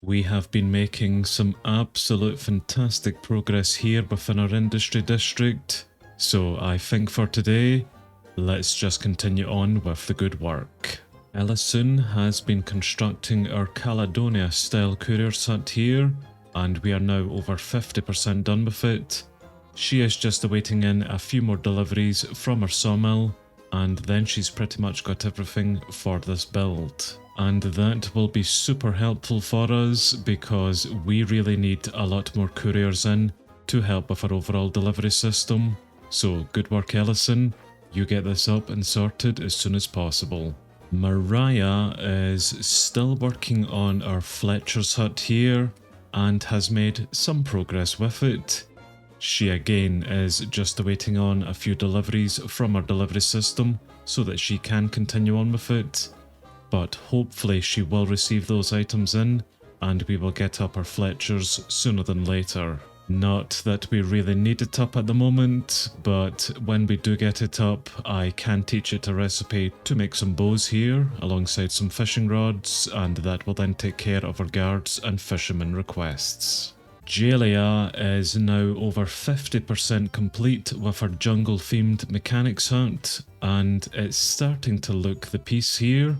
We have been making some absolute fantastic progress here within our industry district, so I think for today, let's just continue on with the good work. Ellison has been constructing our Caledonia style courier's hut here, and we are now over 50% done with it. She is just awaiting in a few more deliveries from her sawmill, and then she's pretty much got everything for this build. And that will be super helpful for us because we really need a lot more couriers in to help with our overall delivery system. So good work, Ellison. You get this up and sorted as soon as possible. Mariah is still working on our Fletcher's hut here and has made some progress with it. She again is just awaiting on a few deliveries from our delivery system so that she can continue on with it. But hopefully she will receive those items in and we will get up our Fletchers sooner than later. Not that we really need it up at the moment, but when we do get it up, I can teach it a recipe to make some bows here alongside some fishing rods, and that will then take care of our guards and fishermen requests. Jalia is now over 50% complete with her jungle themed mechanics hut, and it's starting to look the piece here.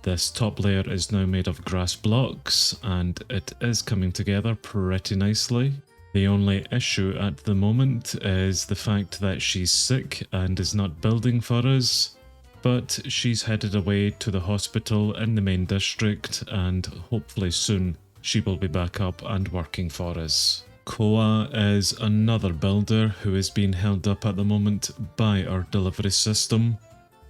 This top layer is now made of grass blocks and it is coming together pretty nicely. The only issue at the moment is the fact that she's sick and is not building for us, but she's headed away to the hospital in the main district and hopefully soon she will be back up and working for us. Koa is another builder who is being held up at the moment by our delivery system,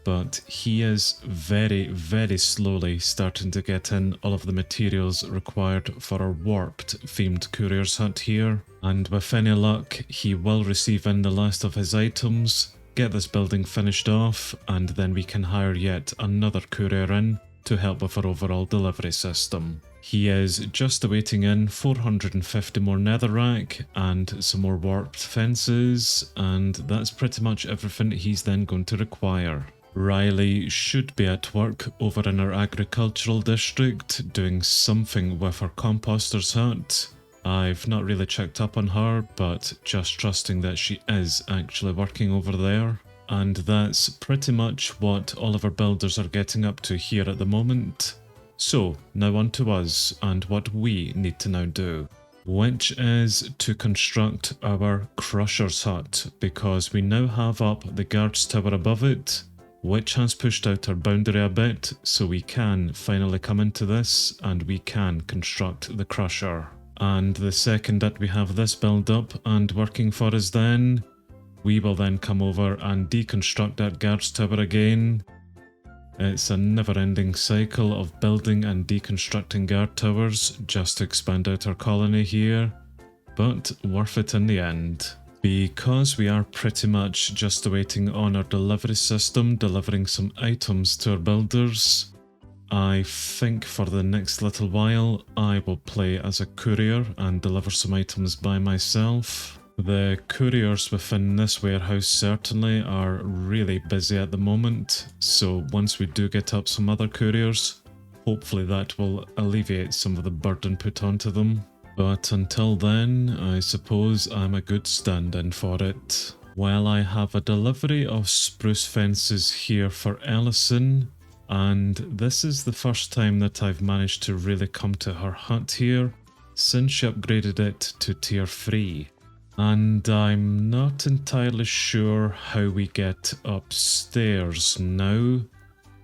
but he is very slowly starting to get in all of the materials required for our warped themed courier's hut here, and with any luck he will receive in the last of his items, get this building finished off, and then we can hire yet another courier in to help with our overall delivery system. He is just awaiting in 450 more netherrack and some more warped fences, and that's pretty much everything he's then going to require. Riley should be at work over in our agricultural district doing something with her composter's hut. I've not really checked up on her, but just trusting that she is actually working over there. And that's pretty much what all of our builders are getting up to here at the moment. So now on to us and what we need to now do, which is to construct our crusher's hut, because we now have up the guard's tower above it, which has pushed out our boundary a bit, so we can finally come into this and we can construct the crusher. And the second that we have this build up and working for us, then we will then come over and deconstruct that guard's tower again. It's a never-ending cycle of building and deconstructing guard towers just to expand out our colony here, but worth it in the end. Because we are pretty much just waiting on our delivery system delivering some items to our builders, I think for the next little while I will play as a courier and deliver some items by myself. The couriers within this warehouse certainly are really busy at the moment, so once we do get up some other couriers, hopefully that will alleviate some of the burden put onto them. But until then, I suppose I'm a good stand-in for it. Well, I have a delivery of spruce fences here for Ellison, and this is the first time that I've managed to really come to her hut here since she upgraded it to tier 3. And I'm not entirely sure how we get upstairs now.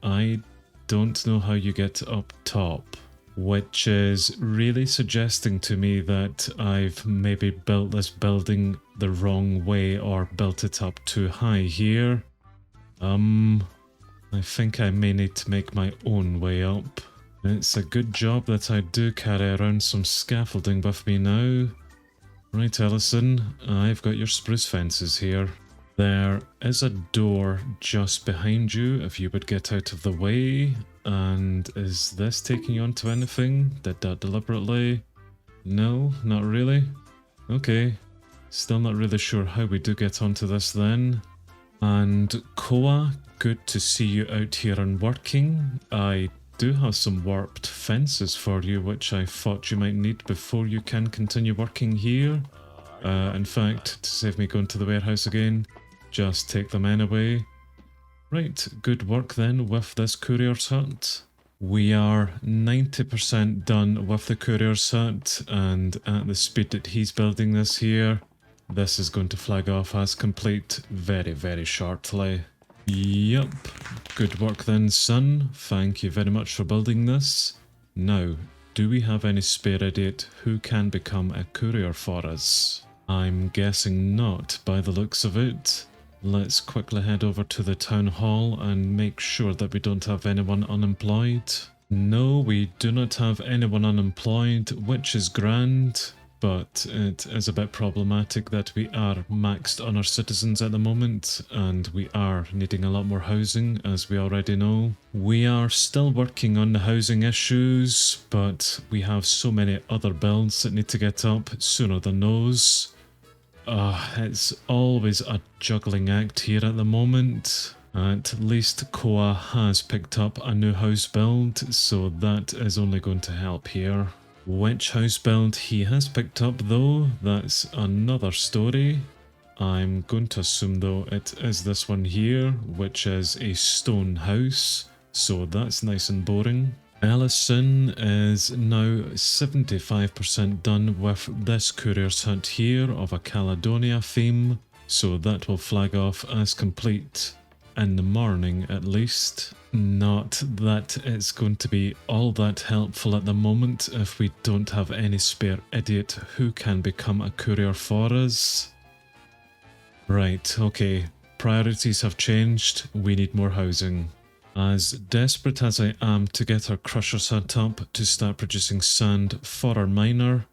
I don't know how you get up top, which is really suggesting to me that I've maybe built this building the wrong way or built it up too high here. I think I may need to make my own way up. It's a good job that I do carry around some scaffolding with me now. Right, Ellison, I've got your spruce fences here. There is a door just behind you if you would get out of the way. And is this taking you onto anything? Did that deliberately? No, not really. Okay, still not really sure how we do get onto this then. And Koa, good to see you out here and working. I do have some warped fences for you, which I thought you might need before you can continue working here. In fact, to save me going to the warehouse again, just take them anyway. Right, good work then with this courier's hut. We are 90% done with the courier's hut, and at the speed that he's building this here, this is going to flag off as complete very, very shortly. Yup, good work then, son. Thank you very much for building this. Now, do we have any spare idiot who can become a courier for us? I'm guessing not by the looks of it. Let's quickly head over to the town hall and make sure that we don't have anyone unemployed. No, we do not have anyone unemployed, which is grand, but it is a bit problematic that we are maxed on our citizens at the moment, and we are needing a lot more housing, as we already know. We are still working on the housing issues, but we have so many other builds that need to get up sooner than those. It's always a juggling act here at the moment. At least Koa has picked up a new house build, so that is only going to help here. Which house build he has picked up though, that's another story. I'm going to assume though it is this one here, which is a stone house, so that's nice and boring. Ellison is now 75% done with this courier's hut here of a Caledonia theme, so that will flag off as complete in the morning at least. Not that it's going to be all that helpful at the moment if we don't have any spare idiot who can become a courier for us. Right, okay, priorities have changed, we need more housing. As desperate as I am to get our crusher's hut up to start producing sand for our miner,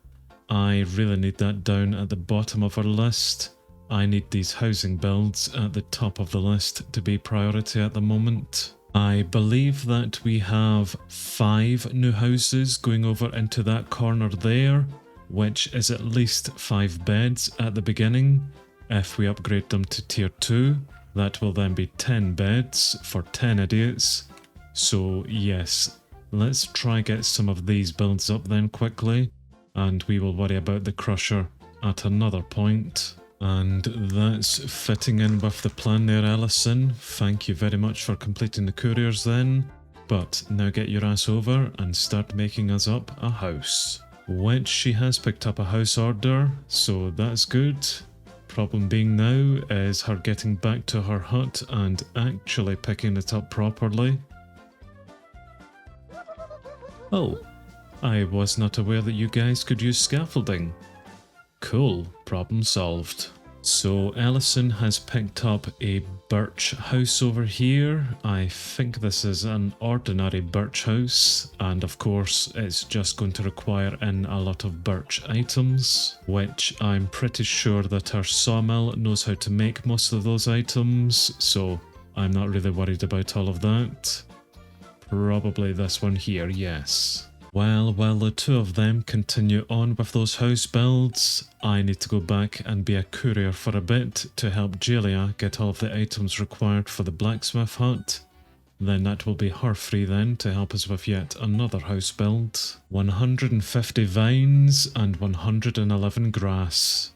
I really need that down at the bottom of our list. I need these housing builds at the top of the list to be priority at the moment. I believe that we have 5 new houses going over into that corner there, which is at least 5 beds at the beginning. If we upgrade them to tier 2, that will then be 10 beds for 10 idiots. So yes, let's try get some of these builds up then quickly, and we will worry about the crusher at another point. And that's fitting in with the plan there, Ellison. Thank you very much for completing the couriers then. But now get your ass over and start making us up a house. Which she has picked up a house order, so that's good. Problem being now is her getting back to her hut and actually picking it up properly. Oh, I was not aware that you guys could use scaffolding. Cool, problem solved. So Ellison has picked up a birch house over here. I think this is an ordinary birch house, and of course it's just going to require in a lot of birch items, which I'm pretty sure that our sawmill knows how to make most of those items, so I'm not really worried about all of that. Probably this one here, yes. Well, while the two of them continue on with those house builds, I need to go back and be a courier for a bit to help Julia get all of the items required for the blacksmith hut. Then that will be her free then to help us with yet another house build. 150 vines and 111 grass.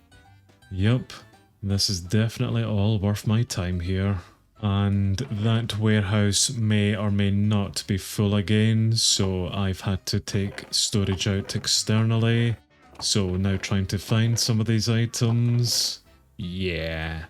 Yup, this is definitely all worth my time here. And that warehouse may or may not be full again, so I've had to take storage out externally. So now trying to find some of these items. Yeah,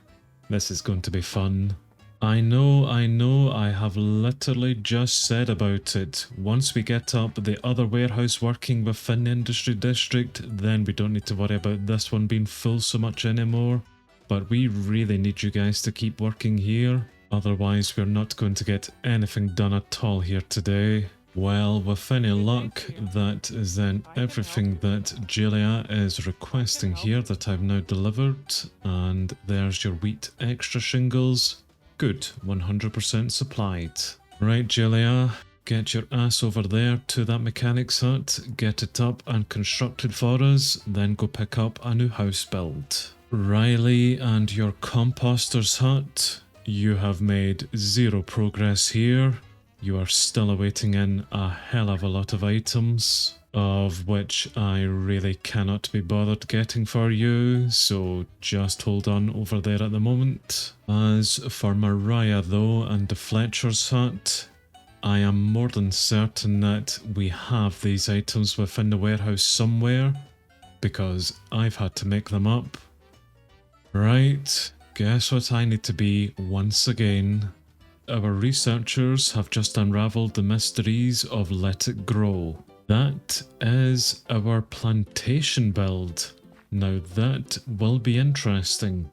this is going to be fun. I know, I have literally just said about it. Once we get up the other warehouse working within the industry district, then we don't need to worry about this one being full so much anymore. But we really need you guys to keep working here. Otherwise, we're not going to get anything done at all here today. Well, with any luck, that is then everything that Julia is requesting here that I've now delivered. And there's your wheat extra shingles. Good, 100% supplied. Right, Julia, get your ass over there to that mechanic's hut, get it up and constructed for us, then go pick up a new house build. Riley and your composter's hut. You have made 0 progress here. you are still awaiting in a hell of a lot of items, of which I really cannot be bothered getting for you, so just hold on over there at the moment. As for Mariah though and the Fletcher's hut, I am more than certain that we have these items within the warehouse somewhere, because I've had to make them up. Right, guess what I need to be once again? Our researchers have just unraveled the mysteries of Let It Grow. That is our plantation build. Now that will be interesting,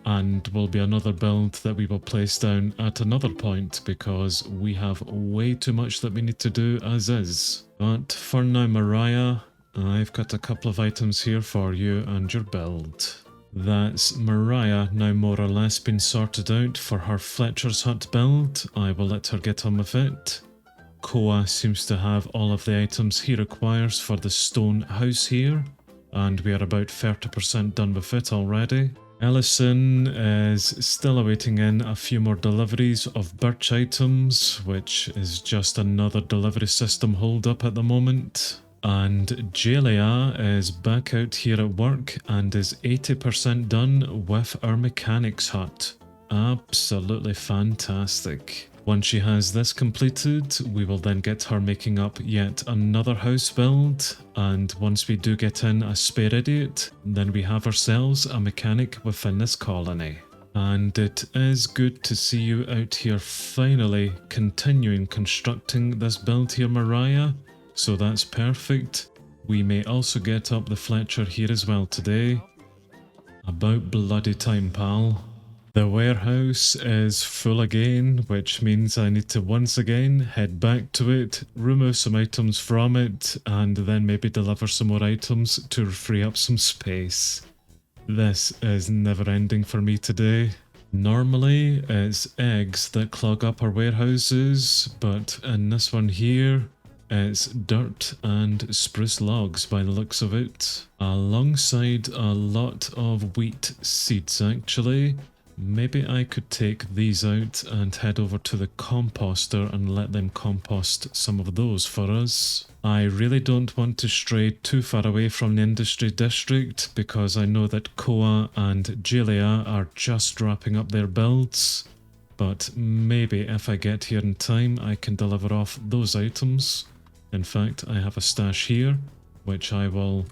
and will be another build that we will place down at another point because we have way too much that we need to do as is. But for now, Mariah, I've got a couple of items here for you and your build. That's Mariah now more or less been sorted out for her Fletcher's hut build. I will let her get on with it. Koa seems to have all of the items he requires for the stone house here, and we are about 30% done with it already. Ellison is still awaiting in a few more deliveries of birch items, which is just another delivery system hold up at the moment. And Jalia is back out here at work and is 80% done with our mechanics hut. Absolutely fantastic. Once she has this completed, we will then get her making up yet another house build, and once we do get in a spare idiot, then we have ourselves a mechanic within this colony. And it is good to see you out here finally continuing constructing this build here, Mariah, so that's perfect. We may also get up the Fletcher here as well today. About bloody time, pal. The warehouse is full again, which means I need to once again head back to it, remove some items from it, and then maybe deliver some more items to free up some space. This is never ending for me today. Normally, it's eggs that clog up our warehouses, but in this one here, it's dirt and spruce logs by the looks of it, alongside a lot of wheat seeds actually. Maybe I could take these out and head over to the composter and let them compost some of those for us. I really don't want to stray too far away from the industry district because I know that Koa and Julia are just wrapping up their builds. But maybe if I get here in time I can deliver off those items. In fact, I have a stash here, which I will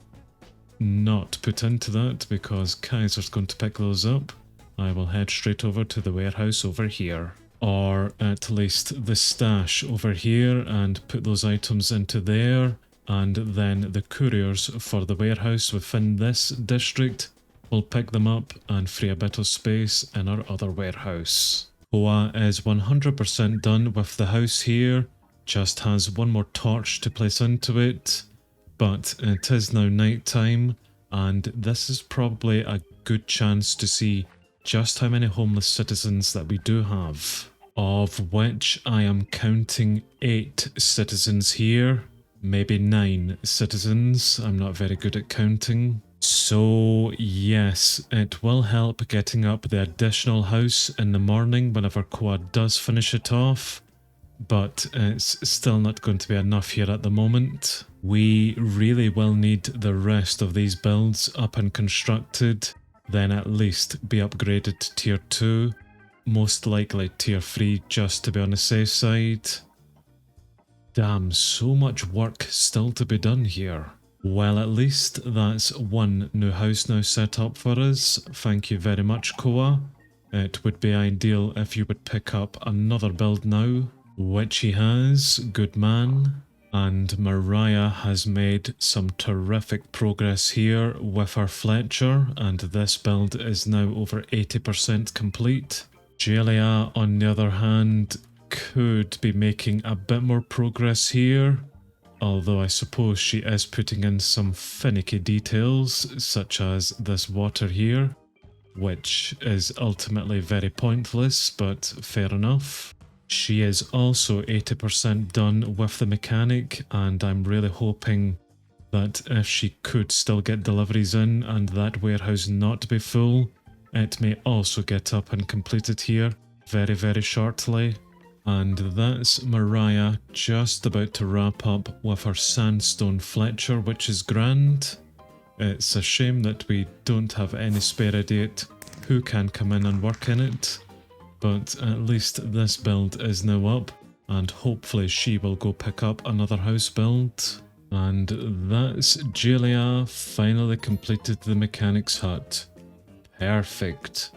not put into that because Kaiser's going to pick those up. I will head straight over to the warehouse over here, or at least the stash over here, and put those items into there, and then the couriers for the warehouse within this district will pick them up and free a bit of space in our other warehouse. Koa is 100% done with the house here, just has one more torch to place into it, but it is now night time, and this is probably a good chance to see just how many homeless citizens that we do have, of which I am counting 8 citizens here, maybe 9 citizens. I'm not very good at counting. So yes, it will help getting up the additional house in the morning whenever Koa does finish it off, but it's still not going to be enough here at the moment. We really will need the rest of these builds up and constructed, then at least be upgraded to tier 2, most likely tier 3 just to be on the safe side. Damn, so much work still to be done here. Well, at least that's one new house now set up for us. Thank you very much, Koa. It would be ideal if you would pick up another build now, which he has, good man. And Mariah has made some terrific progress here with her Fletcher, and this build is now over 80% complete. Julia, on the other hand, could be making a bit more progress here, although I suppose she is putting in some finicky details, such as this water here, which is ultimately very pointless, but fair enough. She is also 80% done with the mechanic, and I'm really hoping that if she could still get deliveries in and that warehouse not be full, it may also get up and completed here very, very shortly. And that's Mariah just about to wrap up with her sandstone Fletcher, which is grand. It's a shame that we don't have any spare idiot who can come in and work in it, but at least this build is now up, and hopefully she will go pick up another house build. And that's Julia finally completed the mechanic's hut. Perfect.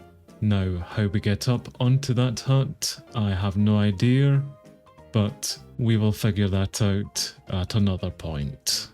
Now, how we get up onto that hut, I have no idea, but we will figure that out at another point.